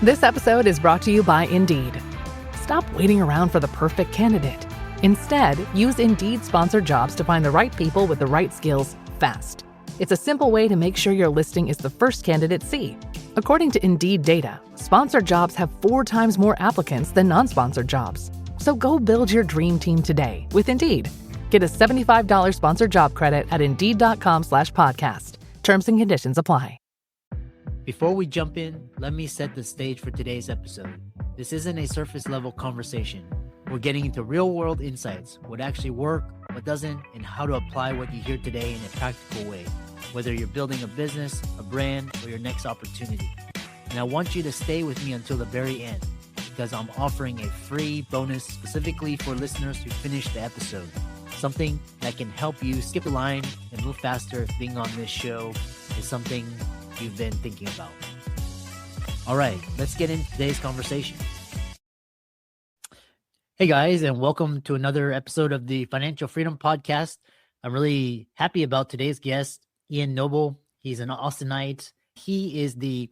This episode is brought to you by Indeed. Stop waiting around for the perfect candidate. Instead, use Indeed sponsored jobs to find the right people with the right skills fast. It's a simple way to make sure your listing is the first candidates see. According to Indeed data, sponsored jobs have 4 times more applicants than non-sponsored jobs. So go build your dream team today with Indeed. Get a $75 sponsored job credit at Indeed.com/podcast. Terms and conditions apply. Before we jump in, let me set the stage for today's episode. This isn't a surface level conversation. We're getting into real world insights, what actually works, what doesn't, and how to apply what you hear today in a practical way, whether you're building a business, a brand, or your next opportunity. And I want you to stay with me until the very end, because I'm offering a free bonus specifically for listeners who finish the episode. Something that can help you skip the line and move faster if being on this show is something you've been thinking about. All right, let's get into today's conversation. Hey guys, and welcome to another episode of the Financial Freedom Podcast. I'm really happy about today's guest, Ian Noble. He's an Austinite. He is the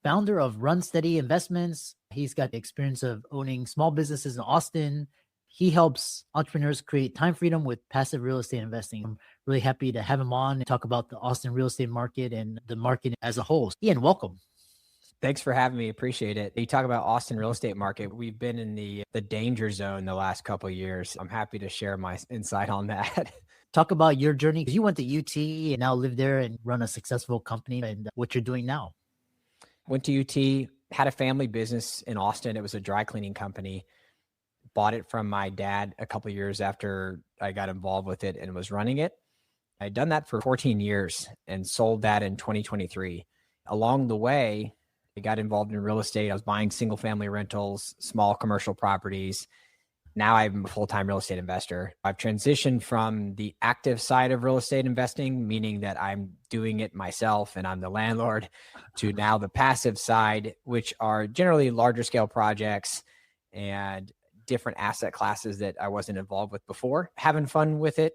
founder of Run Steady Investments. He's got the experience of owning small businesses in Austin. He helps entrepreneurs create time freedom with passive real estate investing. I'm really happy to have him on and talk about the Austin real estate market and the market as a whole. Ian, welcome. Thanks for having me. Appreciate it. You talk about Austin real estate market. We've been in the danger zone the last couple of years. I'm happy to share my insight on that. Talk about your journey. You went to UT and now live there and run a successful company and what you're doing now. Went to UT, had a family business in Austin. It was a dry cleaning company. Bought it from my dad a couple of years after I got involved with it and was running it. I'd done that for 14 years and sold that in 2023. Along the way, I got involved in real estate. I was buying single family rentals, small commercial properties. Now I'm a full-time real estate investor. I've transitioned from the active side of real estate investing, meaning that I'm doing it myself and I'm the landlord, to now the passive side, which are generally larger scale projects and different asset classes that I wasn't involved with before. Having fun with it,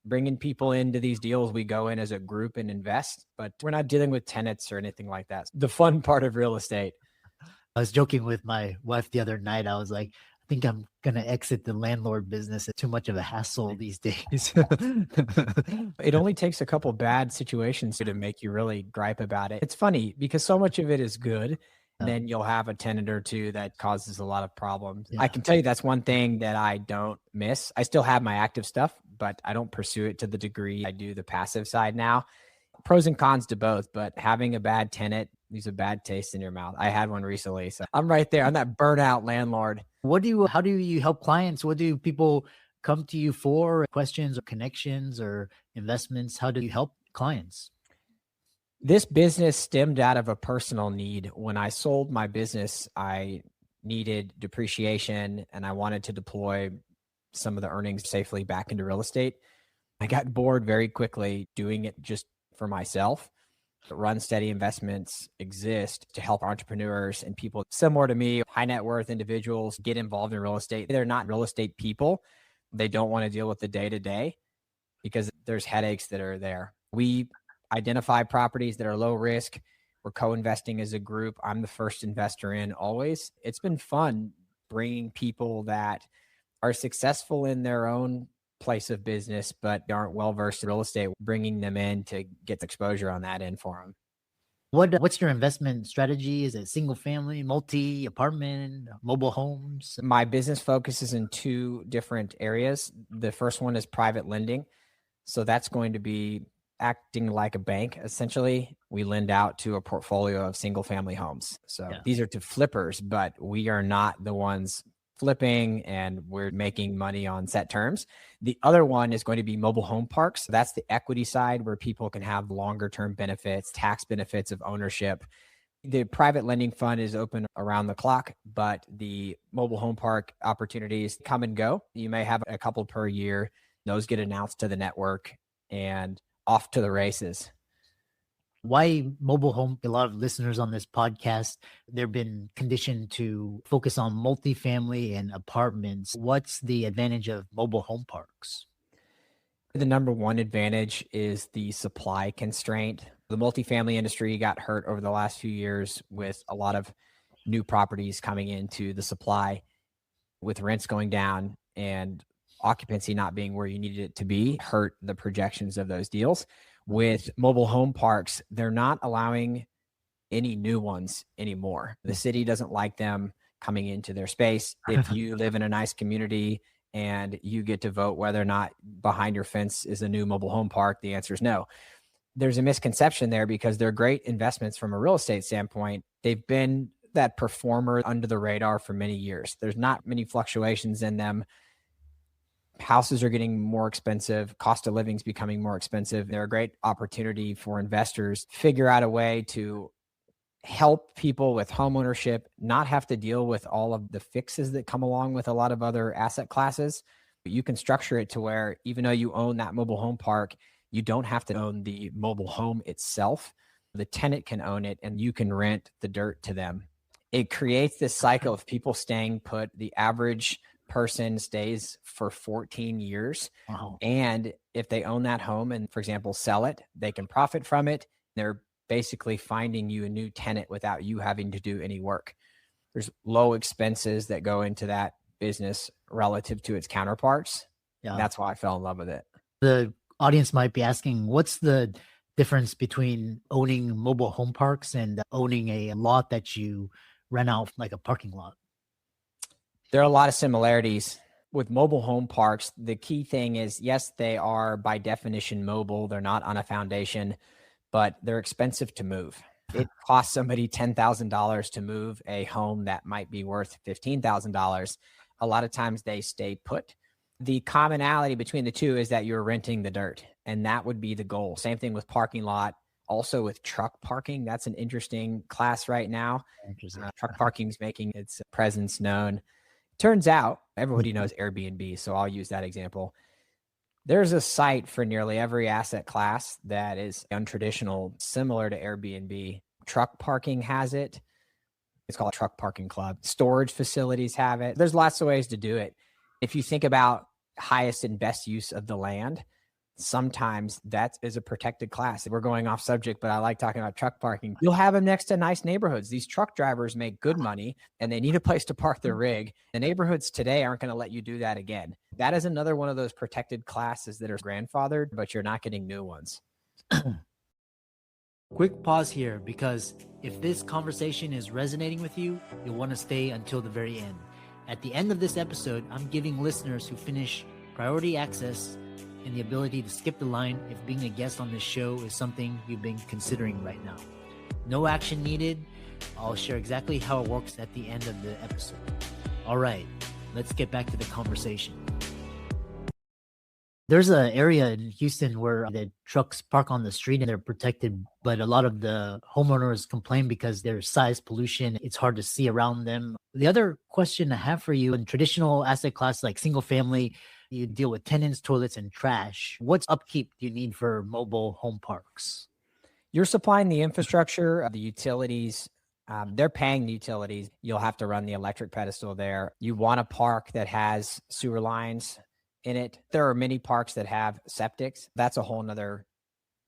bringing people into these deals. We go in as a group and invest, but we're not dealing with tenants or anything like that. The fun part of real estate. I was joking with my wife the other night. I was like, I think I'm going to exit the landlord business. It's too much of a hassle these days. It only takes a couple bad situations to make you really gripe about it. It's funny because so much of it is good. Then you'll have a tenant or two that causes a lot of problems. Yeah. I can tell you that's one thing that I don't miss. I still have my active stuff, but I don't pursue it to the degree I do the passive side now. Pros and cons to both, but having a bad tenant leaves a bad taste in your mouth. I had one recently, so I'm right there. I'm that burnout landlord. How do you help clients? What do people come to you for? Questions or connections or investments? How do you help clients? This business stemmed out of a personal need. When I sold my business, I needed depreciation and I wanted to deploy some of the earnings safely back into real estate. I got bored very quickly doing it just for myself. Run Steady Investments exist to help entrepreneurs and people similar to me, high net worth individuals, get involved in real estate. They're not real estate people. They don't want to deal with the day-to-day because there's headaches that are there. We identify properties that are low risk. We're co-investing as a group. I'm the first investor in always. It's been fun bringing people that are successful in their own place of business, but aren't well-versed in real estate, bringing them in to get exposure on that end for them. What's your investment strategy? Is it single family, multi-apartment, mobile homes? My business focuses in 2 different areas. The first one is private lending. So that's going to be acting like a bank. Essentially, we lend out to a portfolio of single family homes. So These are to flippers, but we are not the ones flipping and we're making money on set terms. The other one is going to be mobile home parks. So that's the equity side where people can have longer term benefits, tax benefits of ownership. The private lending fund is open around the clock, but the mobile home park opportunities come and go. You may have a couple per year. Those get announced to the network and off to the races. Why mobile home? A lot of listeners on this podcast, they've been conditioned to focus on multifamily and apartments. What's the advantage of mobile home parks? The number one advantage is the supply constraint. The multifamily industry got hurt over the last few years with a lot of new properties coming into the supply with rents going down and occupancy not being where you needed it to be hurt the projections of those deals. With mobile home parks, they're not allowing any new ones anymore. The city doesn't like them coming into their space. If you live in a nice community and you get to vote whether or not behind your fence is a new mobile home park, the answer is no. There's a misconception there because they're great investments from a real estate standpoint. They've been that performer under the radar for many years. There's not many fluctuations in them. Houses are getting more expensive. Cost of living is becoming more expensive. They're a great opportunity for investors to figure out a way to help people with home ownership not have to deal with all of the fixes that come along with a lot of other asset classes. But you can structure it to where even though you own that mobile home park, you don't have to own the mobile home itself. The tenant can own it and you can rent the dirt to them. It creates this cycle of people staying put. The average person stays for 14 years. Wow. And if they own that home and, for example, sell it, they can profit from it. They're basically finding you a new tenant without you having to do any work. There's low expenses that go into that business relative to its counterparts. Yeah. And that's why I fell in love with it. The audience might be asking, what's the difference between owning mobile home parks and owning a lot that you rent out like a parking lot? There are a lot of similarities. With mobile home parks, the key thing is, yes, they are by definition mobile. They're not on a foundation, but they're expensive to move. It costs somebody $10,000 to move a home that might be worth $15,000. A lot of times they stay put. The commonality between the two is that you're renting the dirt, and that would be the goal. Same thing with parking lot. Also with truck parking, that's an interesting class right now. Truck parking is making its presence known. Turns out everybody knows Airbnb, so I'll use that example. There's a site for nearly every asset class that is untraditional, similar to Airbnb. Truck parking has it. It's called Truck Parking Club. Storage facilities have it. There's lots of ways to do it. If you think about highest and best use of the land, sometimes that is a protected class. We're going off subject, but I like talking about truck parking. You'll have them next to nice neighborhoods. These truck drivers make good money and they need a place to park their rig. The neighborhoods today aren't going to let you do that again. That is another one of those protected classes that are grandfathered, but you're not getting new ones. Quick pause here, because if this conversation is resonating with you, you'll want to stay until the very end. At the end of this episode, I'm giving listeners who finish priority access and the ability to skip the line if being a guest on this show is something you've been considering right now. No action needed. I'll share exactly how it works at the end of the episode. All right, let's get back to the conversation. There's an area in Houston where the trucks park on the street and they're protected, but a lot of the homeowners complain because there's size pollution. It's hard to see around them. The other question I have for you, in traditional asset class like single family, you deal with tenants, toilets, and trash. What's upkeep do you need for mobile home parks? You're supplying the infrastructure, the utilities. They're paying the utilities. You'll have to run the electric pedestal there. You want a park that has sewer lines in it. There are many parks that have septics. That's a whole nother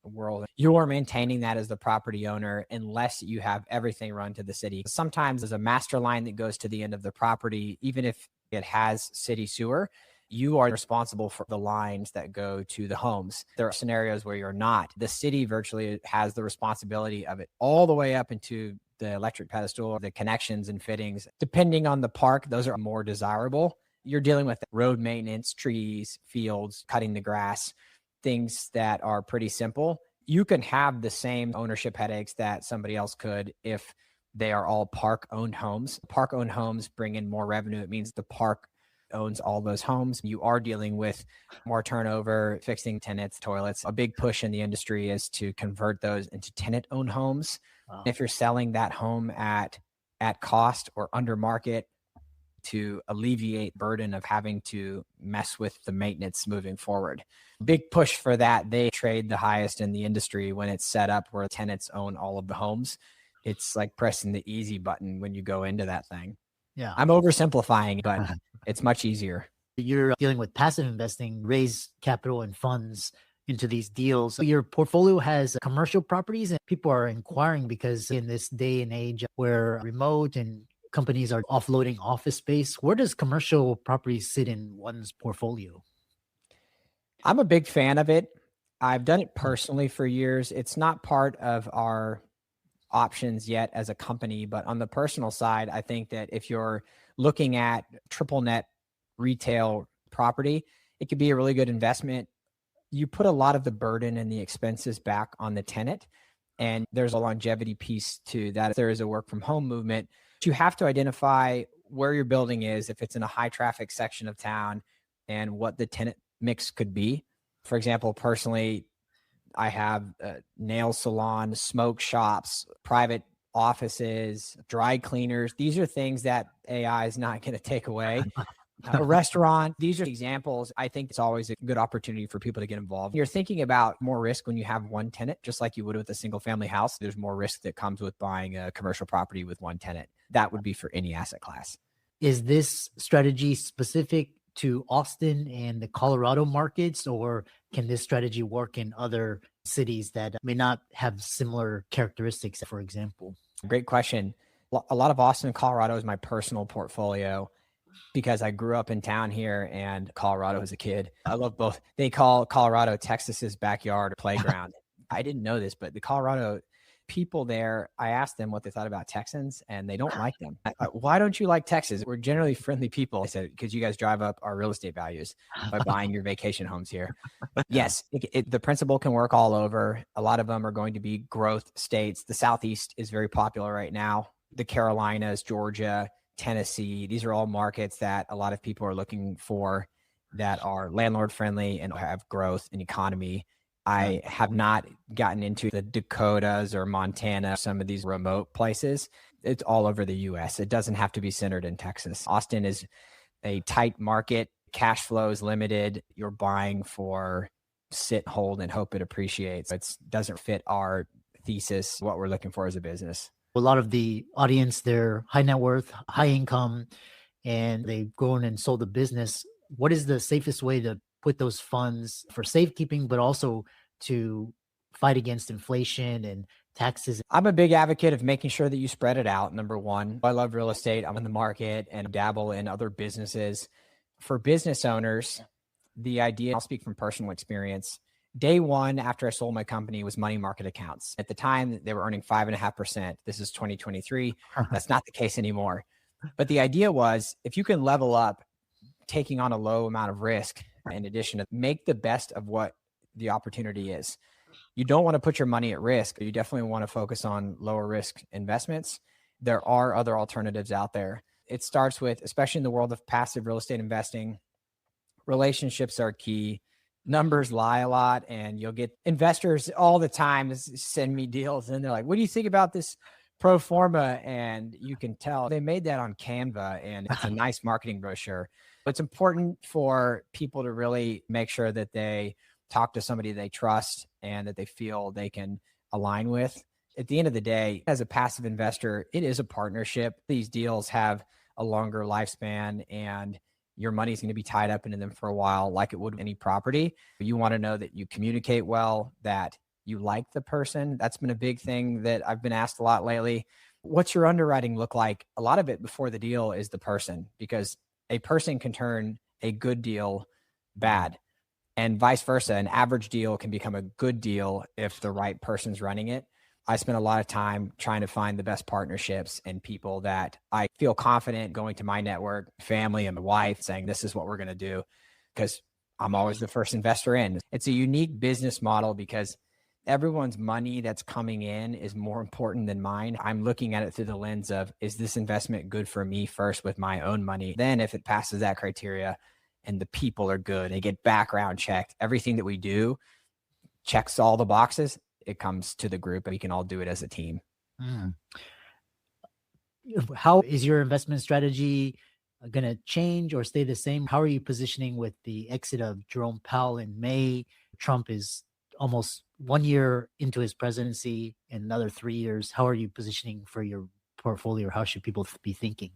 world. You're maintaining that as the property owner unless you have everything run to the city. Sometimes there's a master line that goes to the end of the property, even if it has city sewer. You are responsible for the lines that go to the homes. There are scenarios where you're not. The city virtually has the responsibility of it all the way up into the electric pedestal, the connections and fittings. Depending on the park, those are more desirable. You're dealing with road maintenance, trees, fields, cutting the grass, things that are pretty simple. You can have the same ownership headaches that somebody else could if they are all park-owned homes. Park-owned homes bring in more revenue. It means the park owns all those homes. You are dealing with more turnover, fixing tenants, toilets. A big push in the industry is to convert those into tenant-owned homes. Wow. If you're selling that home at cost or under market, to alleviate burden of having to mess with the maintenance moving forward. Big push for that. They trade the highest in the industry when it's set up where tenants own all of the homes. It's like pressing the easy button when you go into that thing. Yeah. I'm oversimplifying, but it's much easier. You're dealing with passive investing, raise capital and funds. into these deals. Your portfolio has commercial properties, and people are inquiring because in this day and age where remote and companies are offloading office space, where does commercial properties sit in one's portfolio? I'm a big fan of it. I've done it personally for years. It's not part of our options yet as a company, but on the personal side, I think that if you're looking at triple net retail property, it could be a really good investment. You put a lot of the burden and the expenses back on the tenant, and there's a longevity piece to that. If there is a work from home movement, you have to identify where your building is, if it's in a high traffic section of town, and what the tenant mix could be. For example, personally, I have nail salons, smoke shops, private offices, dry cleaners. These are things that AI is not going to take away. A restaurant. These are examples. I think it's always a good opportunity for people to get involved. You're thinking about more risk when you have one tenant, just like you would with a single family house. There's more risk that comes with buying a commercial property with one tenant. That would be for any asset class. Is this strategy specific to Austin and the Colorado markets, or can this strategy work in other cities that may not have similar characteristics, for example? Great question. A lot of Austin and Colorado is my personal portfolio, because I grew up in town here and Colorado as a kid. I love both. They call Colorado Texas's backyard playground. I didn't know this, but the Colorado people there, I asked them what they thought about Texans, and they don't like them. Why don't you like Texas? We're generally friendly people. I said, because you guys drive up our real estate values by buying your vacation homes here. Yes, the principle can work all over. A lot of them are going to be growth states. The Southeast is very popular right now. The Carolinas, Georgia, Tennessee, these are all markets that a lot of people are looking for that are landlord friendly and have growth and economy. I have not gotten into the Dakotas or Montana, some of these remote places. It's all over the US. It doesn't have to be centered in Texas. Austin is a tight market. Cash flow is limited. You're buying for sit, hold, and hope it appreciates. It doesn't fit our thesis, what we're looking for as a business. A lot of the audience, they're high net worth, high income, and they've grown and sold the business. What is the safest way to put those funds for safekeeping, but also to fight against inflation and taxes? I'm a big advocate of making sure that you spread it out. Number one, I love real estate. I'm in the market and dabble in other businesses. For business owners, the idea, I'll speak from personal experience. Day one after I sold my company was money market accounts. At the time, they were earning 5.5%. This is 2023. That's not the case anymore. But the idea was, if you can level up taking on a low amount of risk, in addition to make the best of what the opportunity is. You don't want to put your money at risk. You definitely want to focus on lower risk investments. There are other alternatives out there. It starts with, especially in the world of passive real estate investing, relationships are key. Numbers lie a lot, and you'll get investors all the time send me deals, and they're like, what do you think about this pro forma? And you can tell they made that on Canva, and it's a nice marketing brochure. It's important for people to really make sure that they talk to somebody they trust and that they feel they can align with. At the end of the day, as a passive investor, it is a partnership. These deals have a longer lifespan, and your money's going to be tied up into them for a while, like it would with any property. You want to know that you communicate well, that you like the person. That's been a big thing that I've been asked a lot lately. What's your underwriting look like? A lot of it before the deal is the person, because a person can turn a good deal bad, and vice versa. An average deal can become a good deal if the right person's running it. I spent a lot of time trying to find the best partnerships and people that I feel confident going to my network, family, and my wife saying, this is what we're going to do, because I'm always the first investor in. It's a unique business model because everyone's money that's coming in is more important than mine. I'm looking at it through the lens of, is this investment good for me first with my own money? Then if it passes that criteria and the people are good, they get background checked, everything that we do checks all the boxes, it comes to the group and we can all do it as a team. How is your investment strategy going to change or stay the same? How are you positioning with the exit of Jerome Powell in May? Trump is almost 1 year into his presidency and another 3 years. How are you positioning for your portfolio? How should people be thinking?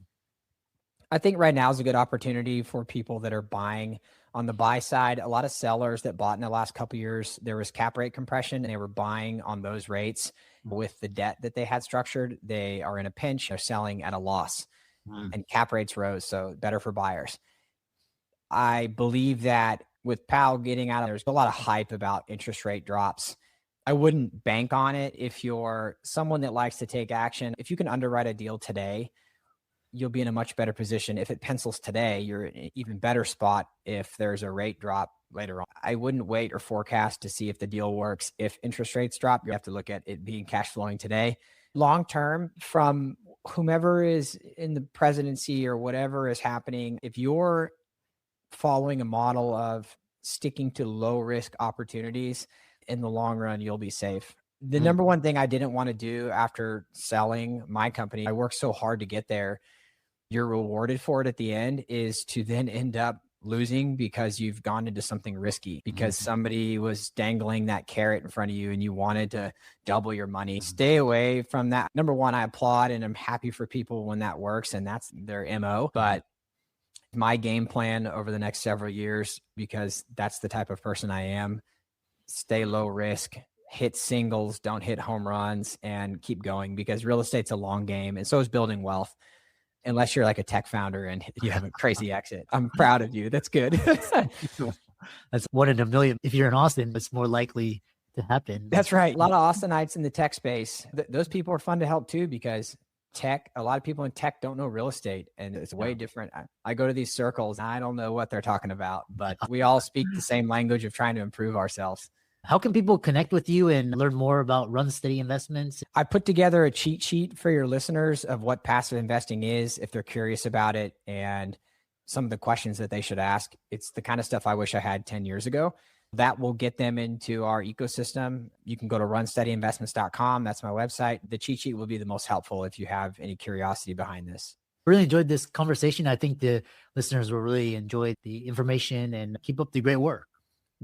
I think right now is a good opportunity for people that are buying. On the buy side, a lot of sellers that bought in the last couple of years, there was cap rate compression and they were buying on those rates with the debt that they had structured. They are in a pinch, they're selling at a loss and cap rates rose. So better for buyers. I believe that with Powell getting out, there's a lot of hype about interest rate drops. I wouldn't bank on it. If you're someone that likes to take action, if you can underwrite a deal today, you'll be in a much better position. If it pencils today, you're in an even better spot if there's a rate drop later on. I wouldn't wait or forecast to see if the deal works. If interest rates drop, you have to look at it being cash flowing today. Long term, from whomever is in the presidency or whatever is happening, if you're following a model of sticking to low risk opportunities, in the long run, you'll be safe. The number one thing I didn't want to do after selling my company, I worked so hard to get there. You're rewarded for it at the end, is to then end up losing because you've gone into something risky because somebody was dangling that carrot in front of you and you wanted to double your money. Stay away from that. Number one, I applaud and I'm happy for people when that works and that's their MO. But my game plan over the next several years, because that's the type of person I am, stay low risk, hit singles, don't hit home runs, and keep going, because real estate's a long game. And so is building wealth. Unless you're like a tech founder and you have a crazy exit. I'm proud of you. That's good. That's 1 in a million. If you're in Austin, it's more likely to happen. That's right. A lot of Austinites in the tech space. Those people are fun to help too, because a lot of people in tech don't know real estate, and it's way different. I go to these circles, and I don't know what they're talking about, but we all speak the same language of trying to improve ourselves. How can people connect with you and learn more about Run Steady Investments? I put together a cheat sheet for your listeners of what passive investing is, if they're curious about it, and some of the questions that they should ask. It's the kind of stuff I wish I had 10 years ago. That will get them into our ecosystem. You can go to runsteadyinvestments.com. That's my website. The cheat sheet will be the most helpful if you have any curiosity behind this. Really enjoyed this conversation. I think the listeners will really enjoy the information, and keep up the great work.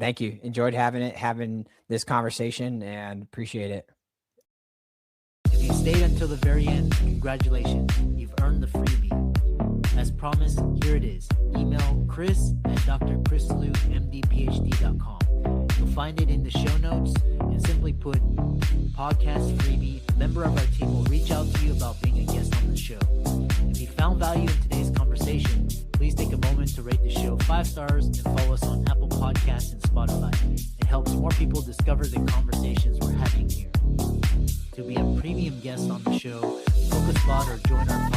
Thank you. Enjoyed having this conversation, and appreciate it. If you stayed until the very end, congratulations. You've earned the freebie. As promised, here it is. Email chris@drchrislewmdphd.com. You'll find it in the show notes, and simply put podcast freebie. A member of our team will reach out to you about being a guest on the show. If you found value in today's conversation, please take a moment to rate the show 5 stars and follow us on Apple Podcasts and Spotify. It helps more people discover the conversations we're having here. To be a premium guest on the show, book a spot or join our